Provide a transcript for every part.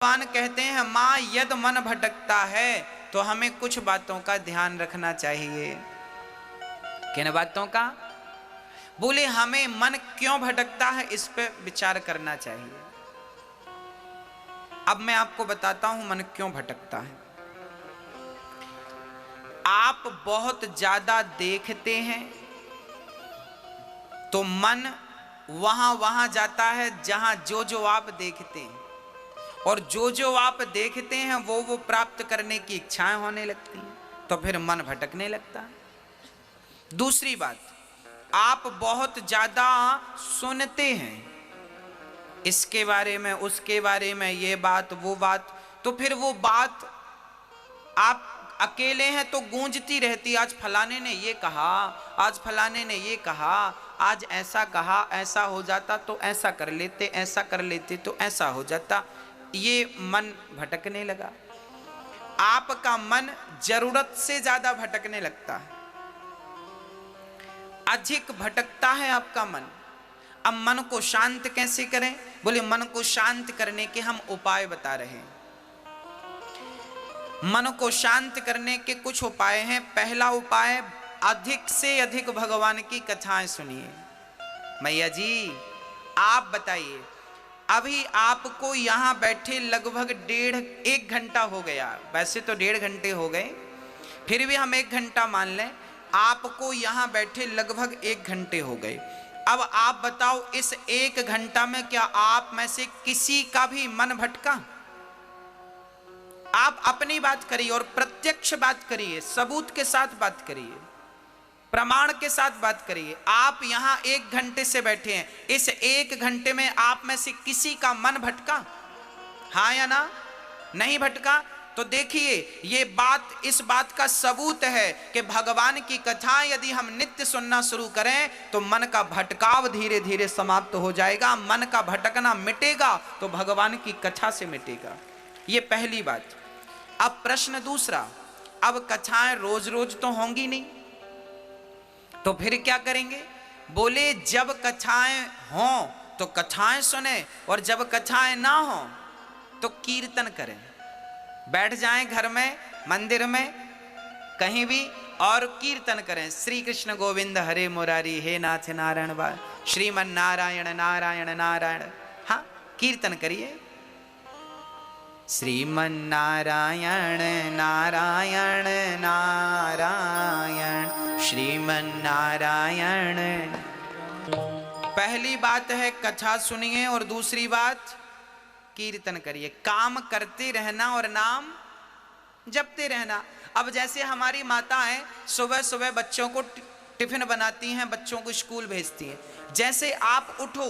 भगवान कहते हैं माँ यद मन भटकता है तो हमें कुछ बातों का ध्यान रखना चाहिए। किन बातों का? बोले हमें मन क्यों भटकता है इस पे विचार करना चाहिए। अब मैं आपको बताता हूं मन क्यों भटकता है। आप बहुत ज्यादा देखते हैं तो मन वहां जाता है जहां जो आप देखते हैं, और जो आप देखते हैं वो प्राप्त करने की इच्छाएं होने लगती हैं, तो फिर मन भटकने लगता है। दूसरी बात, आप बहुत ज्यादा सुनते हैं इसके बारे में उसके बारे में, ये बात वो बात, तो फिर वो बात आप अकेले हैं तो गूंजती रहती। आज फलाने ने ये कहा, आज फलाने ने ये कहा, आज ऐसा कहा, ऐसा हो जाता तो ऐसा कर लेते, ऐसा कर लेते तो ऐसा हो जाता। ये मन भटकने लगा। आपका मन जरूरत से ज्यादा भटकने लगता है, अधिक भटकता है आपका मन। अब मन को शांत कैसे करें? बोले मन को शांत करने के हम उपाय बता रहे हैं। मन को शांत करने के कुछ उपाय हैं। पहला उपाय, अधिक से अधिक भगवान की कथाएं सुनिए। मैया जी आप बताइए, अभी आपको यहां बैठे लगभग 1.5 घंटा हो गया। वैसे तो 1.5 घंटे हो गए, फिर भी हम 1 घंटा मान लें। आपको यहां बैठे लगभग 1 घंटे हो गए। अब आप बताओ, इस 1 घंटा में क्या आप में से किसी का भी मन भटका? आप अपनी बात करिए और प्रत्यक्ष बात करिए, सबूत के साथ बात करिए, प्रमाण के साथ बात करिए। आप यहां 1 घंटे से बैठे हैं, इस 1 घंटे में आप में से किसी का मन भटका? हाँ या ना? नहीं भटका? तो देखिए, ये बात, इस बात का सबूत है कि भगवान की कथा यदि हम नित्य सुनना शुरू करें तो मन का भटकाव धीरे धीरे समाप्त हो जाएगा। मन का भटकना मिटेगा तो भगवान की कथा से मिटेगा। ये पहली बात। अब प्रश्न दूसरा, अब कथाएं रोज रोज तो होंगी नहीं, तो फिर क्या करेंगे? बोले जब कथाएं हों तो कथाएं सुने, और जब कथाएं ना हों तो कीर्तन करें। बैठ जाएं घर में, मंदिर में, कहीं भी, और कीर्तन करें। श्री कृष्ण गोविंद हरे मुरारी, हे नाथ नारायण बा, श्रीमन नारायण नारायण नारायण। हाँ, कीर्तन करिए। श्रीमन नारायण नारायण नारायण, श्रीमन नारायण। पहली बात है कथा सुनिए, और दूसरी बात कीर्तन करिए। काम करते रहना और नाम जपते रहना। अब जैसे हमारी माताएं सुबह सुबह बच्चों को टिफिन बनाती हैं, बच्चों को स्कूल भेजती हैं, जैसे आप उठो,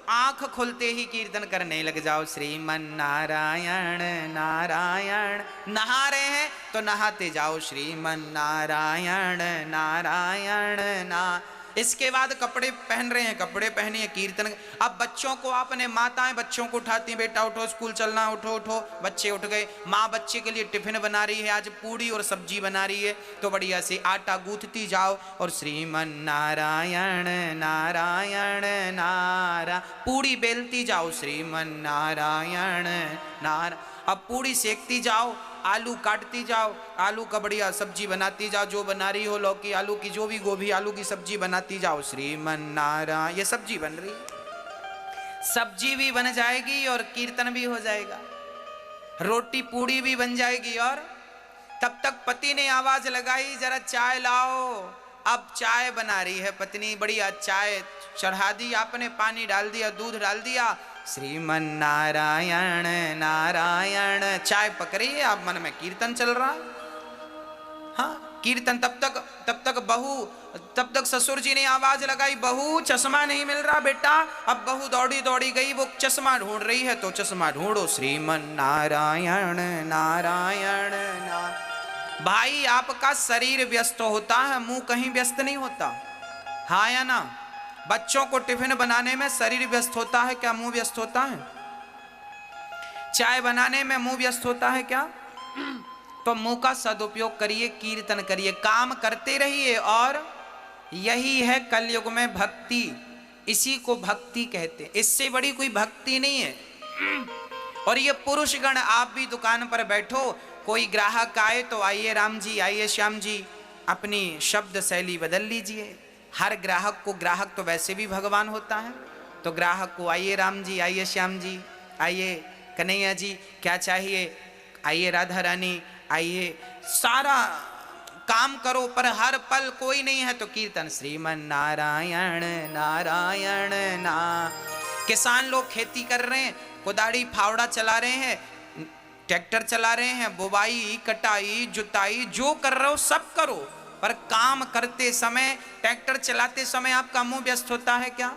आंख खुलते ही कीर्तन करने लग जाओ। श्रीमन नारायण नारायण। नहा रहे हैं तो नहाते जाओ, श्रीमन नारायण नारायण ना। इसके बाद कपड़े पहन रहे हैं, कपड़े पहनिए, कीर्तन। अब बच्चों को, आपने माताएं बच्चों को उठाती हैं, बेटा उठो स्कूल चलना, उठो उठो। बच्चे उठ गए। माँ बच्चे के लिए टिफिन बना रही है, आज पूड़ी और सब्जी बना रही है, तो बढ़िया से आटा गूंथती जाओ और श्रीमन नारायण नारायण नारा, पूड़ी बेलती जाओ, श्रीमन नारायण नारा। अब पूड़ी सेकती जाओ, आलू काटती जाओ, आलू का बढ़िया सब्जी बनाती जाओ, जो बना रही हो, लौकी आलू की, जो भी, गोभी आलू की सब्जी बनाती जाओ, श्रीमन नारायण। ये सब्जी बन रही, सब्जी भी बन जाएगी और कीर्तन भी हो जाएगा, रोटी पूड़ी भी बन जाएगी। और तब तक पति ने आवाज लगाई, जरा चाय लाओ। अब चाय बना रही है पत्नी, बढ़िया चाय चढ़ा दी आपने, पानी डाल दिया, दूध डाल दिया, श्रीमन नारायण नारायण। चाय पक रही है, आप मन में कीर्तन चल रहा। हाँ, कीर्तन। तब तक ससुर जी ने आवाज लगाई, बहू चश्मा नहीं मिल रहा बेटा। अब बहू दौड़ी दौड़ी गई, वो चश्मा ढूंढ रही है, तो चश्मा ढूंढो, श्रीमन नारायण नारायण नारायण। भाई आपका शरीर व्यस्त होता है, मुंह कहीं व्यस्त नहीं होता। हाँ या ना? बच्चों को टिफिन बनाने में शरीर व्यस्त होता है क्या? मुंह व्यस्त होता है? चाय बनाने में मुंह व्यस्त होता है क्या? तो मुंह का सदुपयोग करिए, कीर्तन करिए, काम करते रहिए। और यही है कलयुग में भक्ति, इसी को भक्ति कहते हैं। इससे बड़ी कोई भक्ति नहीं है। और ये पुरुषगण आप भी दुकान पर बैठो, कोई ग्राहक आए तो आइए राम जी, आइए श्याम जी, अपनी शब्द शैली बदल लीजिए। हर ग्राहक को, ग्राहक तो वैसे भी भगवान होता है, तो ग्राहक को आइए राम जी, आइए श्याम जी, आइए कन्हैया जी, क्या चाहिए, आइए राधा रानी, आइए, सारा काम करो। पर हर पल कोई नहीं है तो कीर्तन श्रीमन नारायण नारायण ना। किसान लोग खेती कर रहे हैं, कुदाड़ी फावड़ा चला रहे हैं, ट्रैक्टर चला रहे हैं, बुवाई कटाई जुताई जो कर रहे हो सब करो, पर काम करते समय, ट्रैक्टर चलाते समय आपका मुंह व्यस्त होता है क्या?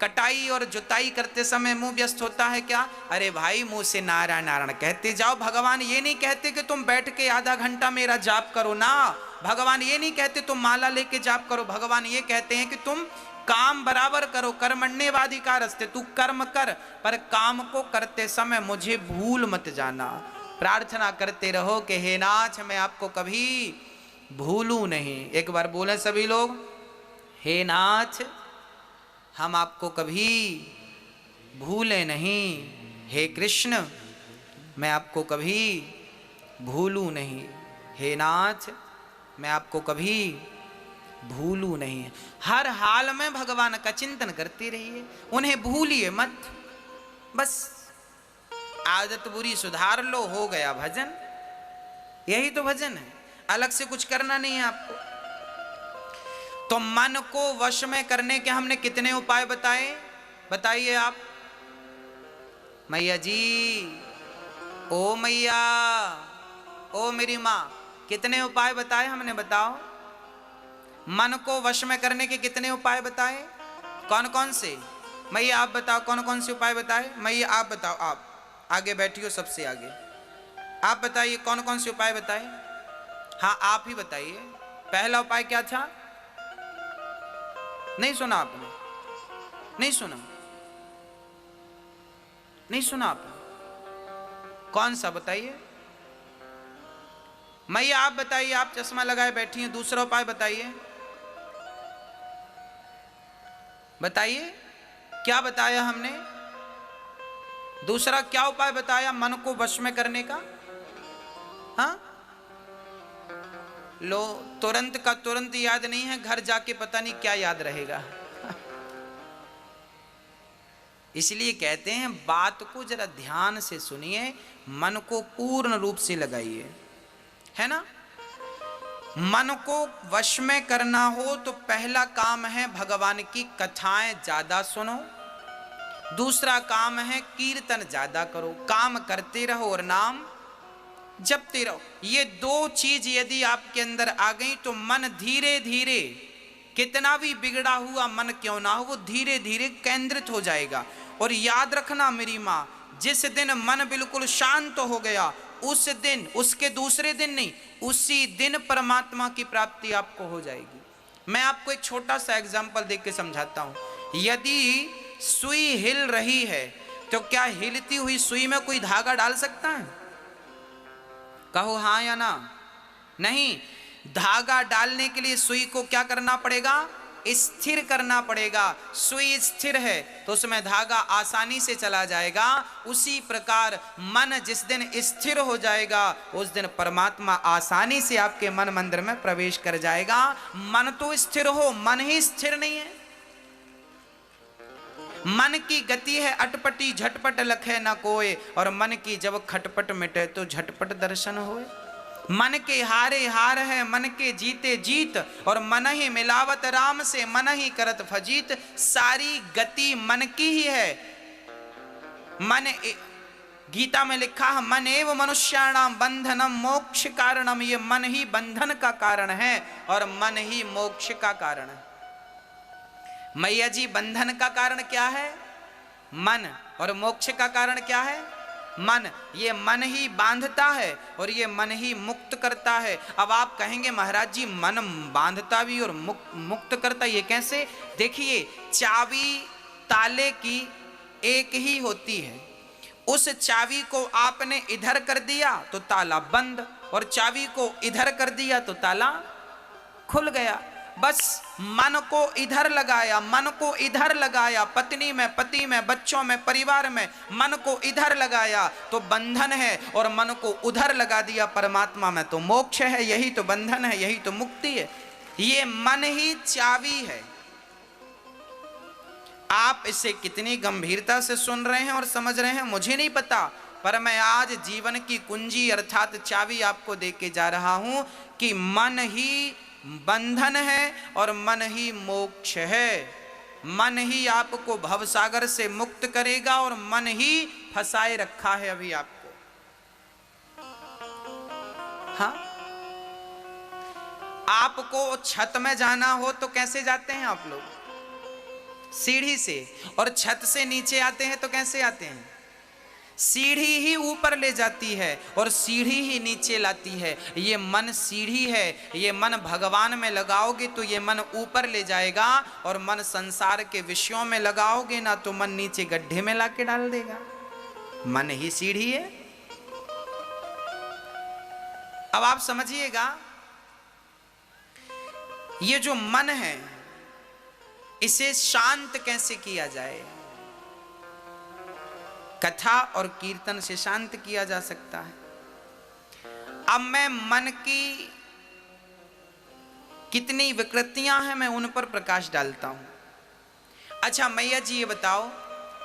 कटाई और जुताई करते समय मुंह व्यस्त होता है क्या? अरे भाई मुंह से नारायण नारायण कहते जाओ। भगवान ये नहीं कहते कि तुम बैठ के आधा घंटा मेरा जाप करो ना, भगवान ये नहीं कहते तुम माला लेके जाप करो, भगवान ये कहते हैं कि तुम काम बराबर करो। कर्मण्येवाधिकारस्ते, तू कर्म कर, पर काम को करते समय मुझे भूल मत जाना। प्रार्थना करते रहो कि हे नाथ मैं आपको कभी भूलूं नहीं। एक बार बोले सभी लोग, हे नाथ हम आपको कभी भूले नहीं, हे कृष्ण मैं आपको कभी भूलूं नहीं, हे नाथ मैं आपको कभी भूलूं नहीं। हर हाल में भगवान का चिंतन करते रहिए, उन्हें भूलिए मत। बस आदत बुरी सुधार लो, हो गया भजन। यही तो भजन है, अलग से कुछ करना नहीं है आपको। तो मन को वश में करने के हमने कितने उपाय बताए, बताइए आप। मैया जी, ओ मैया, ओ मेरी माँ, कितने उपाय बताए हमने, बताओ। मन को वश में करने के कितने उपाय बताए, कौन कौन से? मैया आप बताओ कौन कौन से उपाय बताए। मैया आप बताओ, आप आगे बैठियो, सबसे आगे आप बताइए कौन कौन से उपाय बताए। हाँ आप ही बताइए। पहला उपाय क्या था? नहीं सुना आपने? नहीं सुना? नहीं सुना आपने? कौन सा बताइए। मैया आप बताइए, आप चश्मा लगाए बैठी हैं, दूसरा उपाय बताइए, बताइए क्या बताया हमने? दूसरा क्या उपाय बताया मन को वश में करने का? हाँ लो, तुरंत का तुरंत याद नहीं है, घर जाके पता नहीं क्या याद रहेगा। इसलिए कहते हैं बात को जरा ध्यान से सुनिए, मन को पूर्ण रूप से लगाइए, है ना। मन को वश में करना हो तो पहला काम है भगवान की कथाएं ज्यादा सुनो, दूसरा काम है कीर्तन ज्यादा करो, काम करते रहो और नाम जपते रहो। ये दो चीज यदि आपके अंदर आ गई तो मन धीरे धीरे, कितना भी बिगड़ा हुआ मन क्यों ना हो, वो धीरे धीरे केंद्रित हो जाएगा। और याद रखना मेरी माँ, जिस दिन मन बिल्कुल शांत हो गया उस दिन, उसके दूसरे दिन नहीं, उसी दिन परमात्मा की प्राप्ति आपको हो जाएगी। मैं आपको एक छोटा सा एग्जाम्पल देख के समझाता हूं। यदि सुई हिल रही है तो क्या हिलती हुई सुई में कोई धागा डाल सकता है? कहो हाँ या ना। नहीं, धागा डालने के लिए सुई को क्या करना पड़ेगा? स्थिर करना पड़ेगा। सुई स्थिर है तो उसमें धागा आसानी से चला जाएगा। उसी प्रकार मन जिस दिन स्थिर हो जाएगा उस दिन परमात्मा आसानी से आपके मन मंदिर में प्रवेश कर जाएगा। मन तो स्थिर हो, मन ही स्थिर नहीं है। मन की गति है अटपटी, झटपट लखे न कोय, और मन की जब खटपट मिटे तो झटपट दर्शन होए। मन के हारे हार है, मन के जीते जीत, और मन ही मिलावत राम से, मन ही करत फजीत। सारी गति मन की ही है। मन, गीता में लिखा है मन एव मनुष्याणाम बंधनम मोक्ष कारणम। ये मन ही बंधन का कारण है और मन ही मोक्ष का कारण है। मैया जी, बंधन का कारण क्या है? मन। और मोक्ष का कारण क्या है? मन। ये मन ही बांधता है और ये मन ही मुक्त करता है। अब आप कहेंगे महाराज जी मन बांधता भी और मुक्त करता, ये कैसे? देखिए, चाबी ताले की एक ही होती है। उस चाबी को आपने इधर कर दिया तो ताला बंद, और चाबी को इधर कर दिया तो ताला खुल गया। बस मन को इधर लगाया, मन को इधर लगाया, पत्नी में, पति में, बच्चों में, परिवार में, मन को इधर लगाया तो बंधन है, और मन को उधर लगा दिया परमात्मा में तो मोक्ष है। यही तो बंधन है, यही तो मुक्ति है। ये मन ही चाबी है। आप इसे कितनी गंभीरता से सुन रहे हैं और समझ रहे हैं मुझे नहीं पता, पर मैं आज जीवन की कुंजी अर्थात चाबी आपको दे के जा रहा हूं कि मन ही बंधन है और मन ही मोक्ष है। मन ही आपको भवसागर से मुक्त करेगा और मन ही फंसाए रखा है अभी आपको। हाँ, आपको छत में जाना हो तो कैसे जाते हैं आप लोग? सीढ़ी से। और छत से नीचे आते हैं तो कैसे आते हैं? सीढ़ी ही ऊपर ले जाती है और सीढ़ी ही नीचे लाती है। ये मन सीढ़ी है, ये मन भगवान में लगाओगे तो ये मन ऊपर ले जाएगा, और मन संसार के विषयों में लगाओगे ना तो मन नीचे गड्ढे में लाके डाल देगा। मन ही सीढ़ी है। अब आप समझिएगा, ये जो मन है इसे शांत कैसे किया जाए? कथा और कीर्तन से शांत किया जा सकता है। अब मैं मन की कितनी विकृतियां हैं मैं उन पर प्रकाश डालता हूं। अच्छा मैया जी ये बताओ,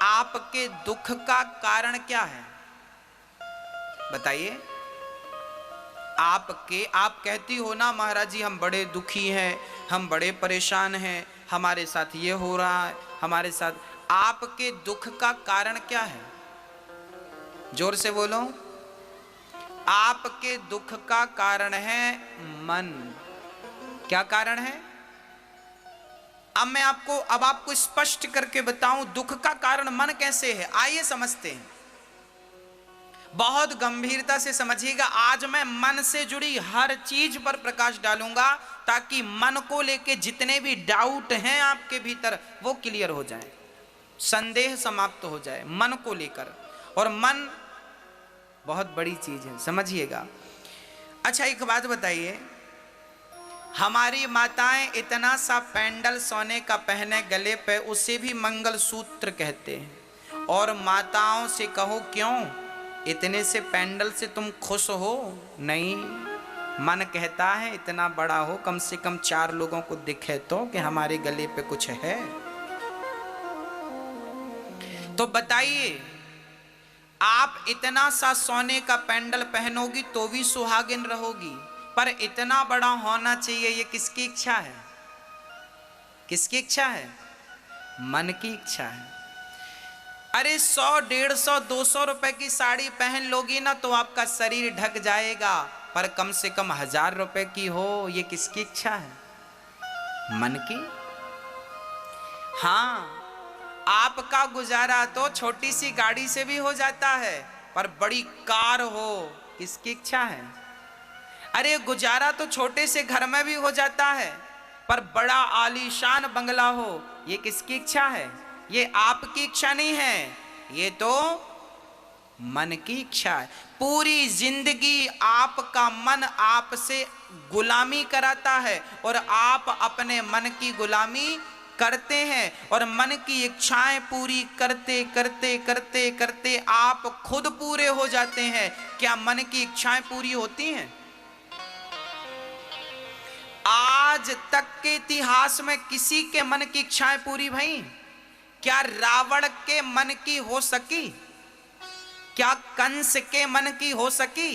आपके दुख का कारण क्या है? बताइए। आप कहती हो ना महाराज जी हम बड़े दुखी हैं, हम बड़े परेशान हैं, हमारे साथ ये हो रहा है, हमारे साथ। आपके दुख का कारण क्या है? जोर से बोलो। आपके दुख का कारण है मन। क्या कारण है? अब आपको स्पष्ट करके बताऊं दुख का कारण मन कैसे है। आइए समझते हैं, बहुत गंभीरता से समझिएगा। आज मैं मन से जुड़ी हर चीज पर प्रकाश डालूंगा ताकि मन को लेके जितने भी डाउट हैं आपके भीतर वो क्लियर हो जाए, संदेह समाप्त हो जाए मन को लेकर। और मन बहुत बड़ी चीज है, समझिएगा। अच्छा एक बात बताइए, हमारी माताएं इतना सा पेंडल सोने का पहने गले पे, उसे भी मंगलसूत्र कहते हैं। और माताओं से कहो क्यों इतने से पेंडल से तुम खुश हो? नहीं, मन कहता है इतना बड़ा हो, कम से कम 4 लोगों को दिखे तो कि हमारे गले पे कुछ है। तो बताइए, आप इतना सा सोने का पेंडल पहनोगी तो भी सुहागिन रहोगी, पर इतना बड़ा होना चाहिए, ये किसकी इच्छा है? किसकी इच्छा है? मन की इच्छा है। अरे 100, 150, 200 रुपए की साड़ी पहन लोगी ना तो आपका शरीर ढक जाएगा, पर कम से कम 1000 रुपए की हो, ये किसकी इच्छा है? मन की। हाँ, आपका गुजारा तो छोटी सी गाड़ी से भी हो जाता है, पर बड़ी कार हो, किसकी इच्छा है? अरे गुजारा तो छोटे से घर में भी हो जाता है, पर बड़ा आलीशान बंगला हो, ये किसकी इच्छा है? ये आपकी इच्छा नहीं है, ये तो मन की इच्छा है। पूरी जिंदगी आपका मन आपसे गुलामी कराता है और आप अपने मन की गुलामी करते हैं, और मन की इच्छाएं पूरी करते करते करते करते आप खुद पूरे हो जाते हैं। क्या मन की इच्छाएं पूरी होती हैं? आज तक के इतिहास में किसी के मन की इच्छाएं पूरी भई? क्या रावण के मन की हो सकी? क्या कंस के मन की हो सकी?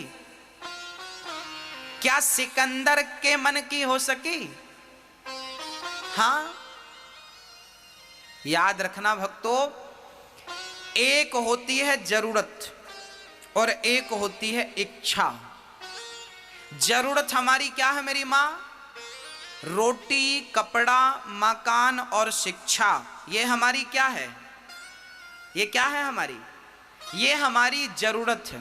क्या सिकंदर के मन की हो सकी? हाँ, याद रखना भक्तों, एक होती है जरूरत और एक होती है इच्छा। जरूरत हमारी क्या है मेरी मां? रोटी, कपड़ा, मकान और शिक्षा। ये हमारी क्या है? ये क्या है हमारी? ये हमारी जरूरत है।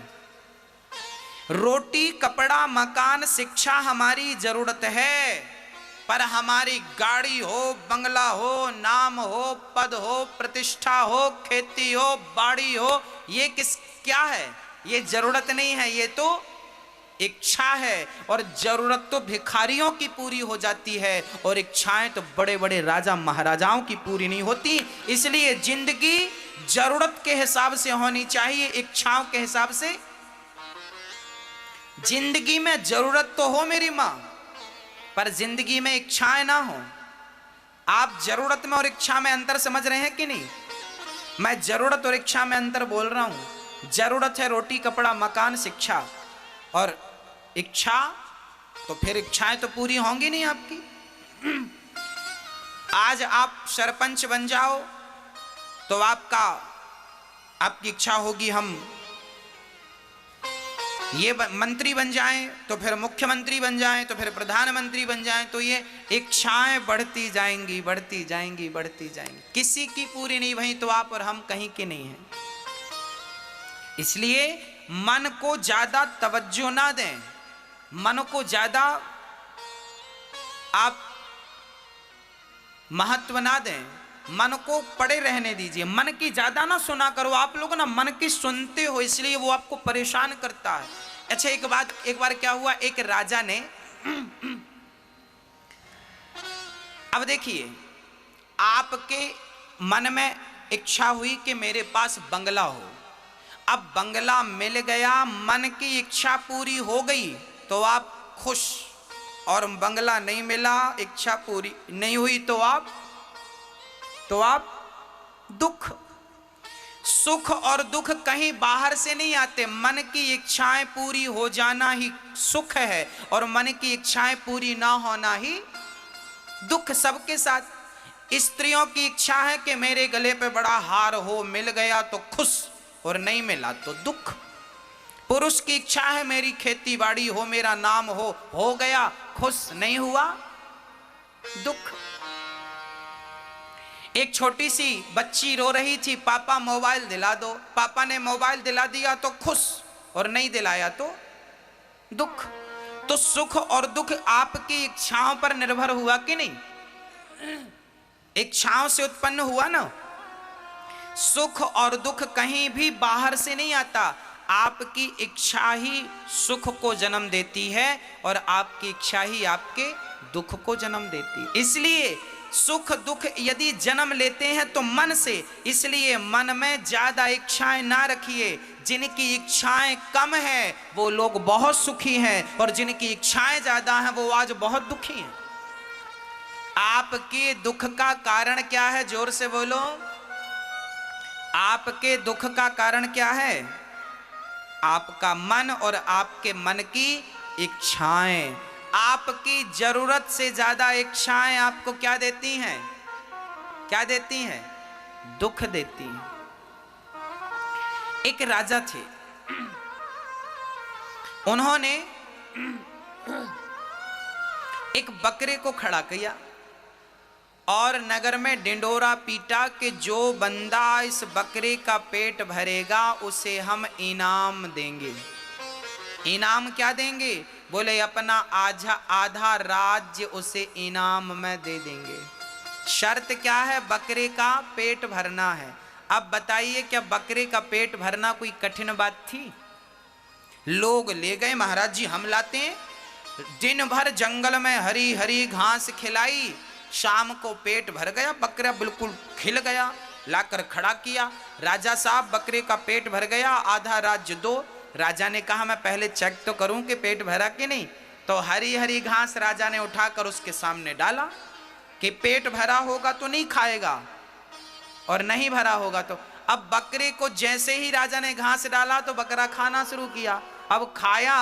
रोटी, कपड़ा, मकान, शिक्षा हमारी जरूरत है, पर हमारी गाड़ी हो, बंगला हो, नाम हो, पद हो, प्रतिष्ठा हो, खेती हो, बाड़ी हो, ये क्या है? ये जरूरत नहीं है, ये तो इच्छा है और जरूरत तो भिखारियों की पूरी हो जाती है, और इच्छाएं तो बड़े बड़े राजा महाराजाओं की पूरी नहीं होती। इसलिए जिंदगी जरूरत के हिसाब से होनी चाहिए, इच्छाओं के हिसाब से। जिंदगी में जरूरत तो हो मेरी मां, पर जिंदगी में इच्छाएं ना हो। आप जरूरत में और इच्छा में अंतर समझ रहे हैं कि नहीं? मैं जरूरत और इच्छा में अंतर बोल रहा हूं। जरूरत है रोटी कपड़ा मकान शिक्षा, और इच्छा तो फिर इच्छाएं तो पूरी होंगी नहीं आपकी। आज आप सरपंच बन जाओ तो आपकी इच्छा होगी हम ये मंत्री बन जाएं, तो फिर मुख्यमंत्री बन जाएं, तो फिर प्रधानमंत्री बन जाएं, तो ये इच्छाएं बढ़ती जाएंगी बढ़ती जाएंगी बढ़ती जाएंगी, किसी की पूरी नहीं भई तो आप और हम कहीं के नहीं हैं। इसलिए मन को ज्यादा तवज्जो ना दें, मन को ज्यादा आप महत्व ना दें, मन को पड़े रहने दीजिए। मन की ज्यादा ना सुना करो। आप लोग ना मन की सुनते हो, इसलिए वो आपको परेशान करता है। अच्छा, एक बार क्या हुआ, एक राजा ने अब देखिए, आपके मन में इच्छा हुई कि मेरे पास बंगला हो। अब बंगला मिल गया, मन की इच्छा पूरी हो गई तो आप खुश, और बंगला नहीं मिला, इच्छा पूरी नहीं हुई तो आप दुख। सुख और दुख कहीं बाहर से नहीं आते। मन की इच्छाएं पूरी हो जाना ही सुख है, और मन की इच्छाएं पूरी ना होना ही दुख। सबके साथ स्त्रियों की इच्छा है कि मेरे गले पे बड़ा हार हो, मिल गया तो खुश, और नहीं मिला तो दुख। पुरुष की इच्छा है मेरी खेती बाड़ी हो, मेरा नाम हो गया खुश, नहीं हुआ दुख। एक छोटी सी बच्ची रो रही थी, पापा मोबाइल दिला दो। पापा ने मोबाइल दिला दिया तो खुश, और नहीं दिलाया तो दुख। तो सुख और दुख आपकी इच्छाओं पर निर्भर हुआ कि नहीं? इच्छाओं से उत्पन्न हुआ ना। सुख और दुख कहीं भी बाहर से नहीं आता। आपकी इच्छा ही सुख को जन्म देती है, और आपकी इच्छा ही आपके दुख को जन्म देती है। इसलिए सुख दुख यदि जन्म लेते हैं तो मन से, इसलिए मन में ज्यादा इच्छाएं ना रखिए। जिनकी इच्छाएं कम है वो लोग बहुत सुखी हैं, और जिनकी इच्छाएं ज्यादा हैं वो आज बहुत दुखी हैं। आपके दुख का कारण क्या है? जोर से बोलो। आपके दुख का कारण क्या है? आपका मन और आपके मन की इच्छाएं। आपकी जरूरत से ज्यादा इच्छाएं आपको क्या देती हैं? क्या देती हैं? दुख देती हैं। एक राजा थे, उन्होंने एक बकरे को खड़ा किया और नगर में डिंडोरा पीटा कि जो बंदा इस बकरे का पेट भरेगा उसे हम इनाम देंगे। इनाम क्या देंगे? बोले अपना आधा राज्य उसे इनाम में दे देंगे। शर्त क्या है? बकरे का पेट भरना है। अब बताइए, क्या बकरे का पेट भरना कोई कठिन बात थी? लोग ले गए, महाराज जी हम लाते हैं। दिन भर जंगल में हरी हरी घास खिलाई, शाम को पेट भर गया, बकरा बिल्कुल खिल गया, लाकर खड़ा किया। राजा साहब बकरे का पेट भर गया, आधा राज्य दो। राजा ने कहा मैं पहले चेक तो करूं कि पेट भरा कि नहीं। तो हरी हरी घास राजा ने उठाकर उसके सामने डाला कि पेट भरा होगा तो नहीं खाएगा, और नहीं भरा होगा तो। अब बकरे को जैसे ही राजा ने घास डाला तो बकरा खाना शुरू किया। अब खाया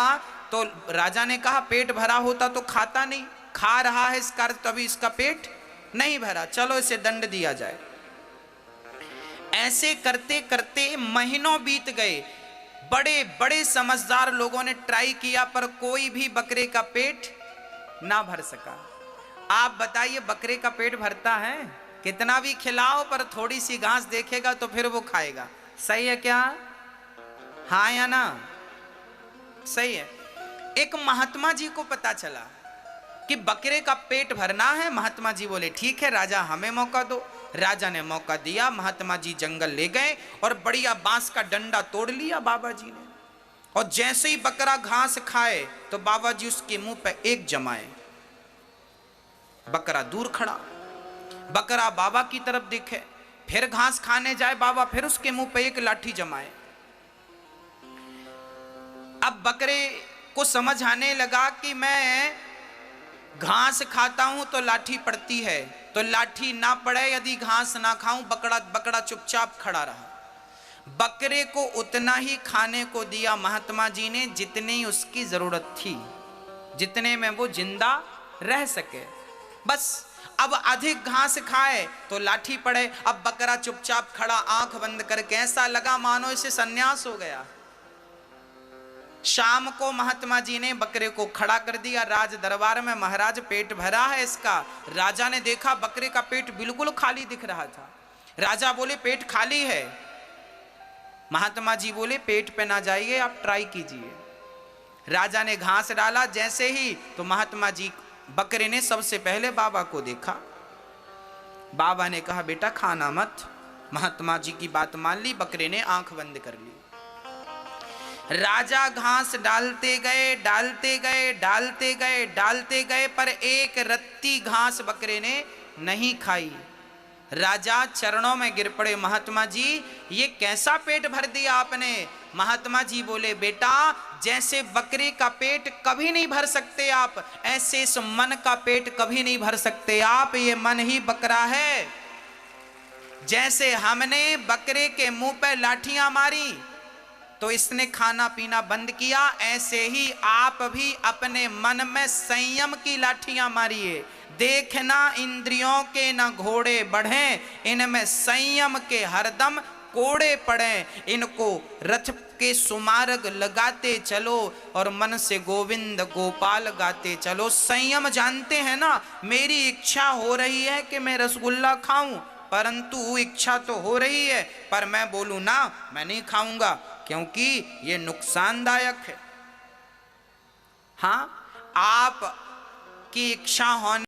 तो राजा ने कहा पेट भरा होता तो खाता नहीं, खा रहा है इसका अर्थ तभी इसका पेट नहीं भरा, चलो इसे दंड दिया जाए। ऐसे करते करते महीनों बीत गए। बड़े बड़े समझदार लोगों ने ट्राई किया पर कोई भी बकरे का पेट ना भर सका। आप बताइए बकरे का पेट भरता है? कितना भी खिलाओ पर थोड़ी सी घास देखेगा तो फिर वो खाएगा। सही है क्या? हाँ या ना? सही है। एक महात्मा जी को पता चला कि बकरे का पेट भरना है। महात्मा जी बोले ठीक है राजा हमें मौका दो। राजा ने मौका दिया। महात्मा जी जंगल ले गए और बढ़िया बांस का डंडा तोड़ लिया बाबा जी ने, और जैसे ही बकरा घास खाए तो बाबा जी उसके मुंह पे एक जमाए। बकरा दूर खड़ा, बकरा बाबा की तरफ देखे, फिर घास खाने जाए, बाबा फिर उसके मुंह पे एक लाठी जमाए। अब बकरे को समझ आने लगा कि मैं घास खाता हूं तो लाठी पड़ती है, तो लाठी ना पड़े यदि घास ना खाऊं। बकरा चुपचाप खड़ा रहा। बकरे को उतना ही खाने को दिया महात्मा जी ने जितनी उसकी जरूरत थी, जितने में वो जिंदा रह सके, बस। अब अधिक घास खाए तो लाठी पड़े। अब बकरा चुपचाप खड़ा, आंख बंद करके, ऐसा लगा मानो इसे संन्यास हो गया। शाम को महात्मा जी ने बकरे को खड़ा कर दिया राज दरबार में। महाराज पेट भरा है इसका। राजा ने देखा बकरे का पेट बिल्कुल खाली दिख रहा था। राजा बोले पेट खाली है। महात्मा जी बोले पेट पे ना जाइए, आप ट्राई कीजिए। राजा ने घास डाला जैसे ही, तो महात्मा जी, बकरे ने सबसे पहले बाबा को देखा। बाबा ने कहा बेटा खाना मत। महात्मा जी की बात मान ली, बकरे ने आंख बंद कर ली। राजा घास डालते गए, डालते गए, डालते गए, डालते गए, पर एक रत्ती घास बकरे ने नहीं खाई। राजा चरणों में गिर पड़े, महात्मा जी ये कैसा पेट भर दिया आपने। महात्मा जी बोले बेटा जैसे बकरे का पेट कभी नहीं भर सकते आप, ऐसे इस मन का पेट कभी नहीं भर सकते आप। ये मन ही बकरा है। जैसे हमने बकरे के मुंह पे लाठियां मारी तो इसने खाना पीना बंद किया, ऐसे ही आप भी अपने मन में संयम की लाठियां मारिए। देखना इंद्रियों के न घोड़े बढ़े, इनमें संयम के हरदम कोड़े पड़े। इनको रथ के सुमार्ग लगाते चलो और मन से गोविंद गोपाल गाते चलो। संयम जानते हैं ना, मेरी इच्छा हो रही है कि मैं रसगुल्ला खाऊं, परंतु इच्छा तो हो रही है, पर मैं बोलूं ना मैं नहीं खाऊंगा क्योंकि ये नुकसानदायक है। हाँ, आप की इच्छा होने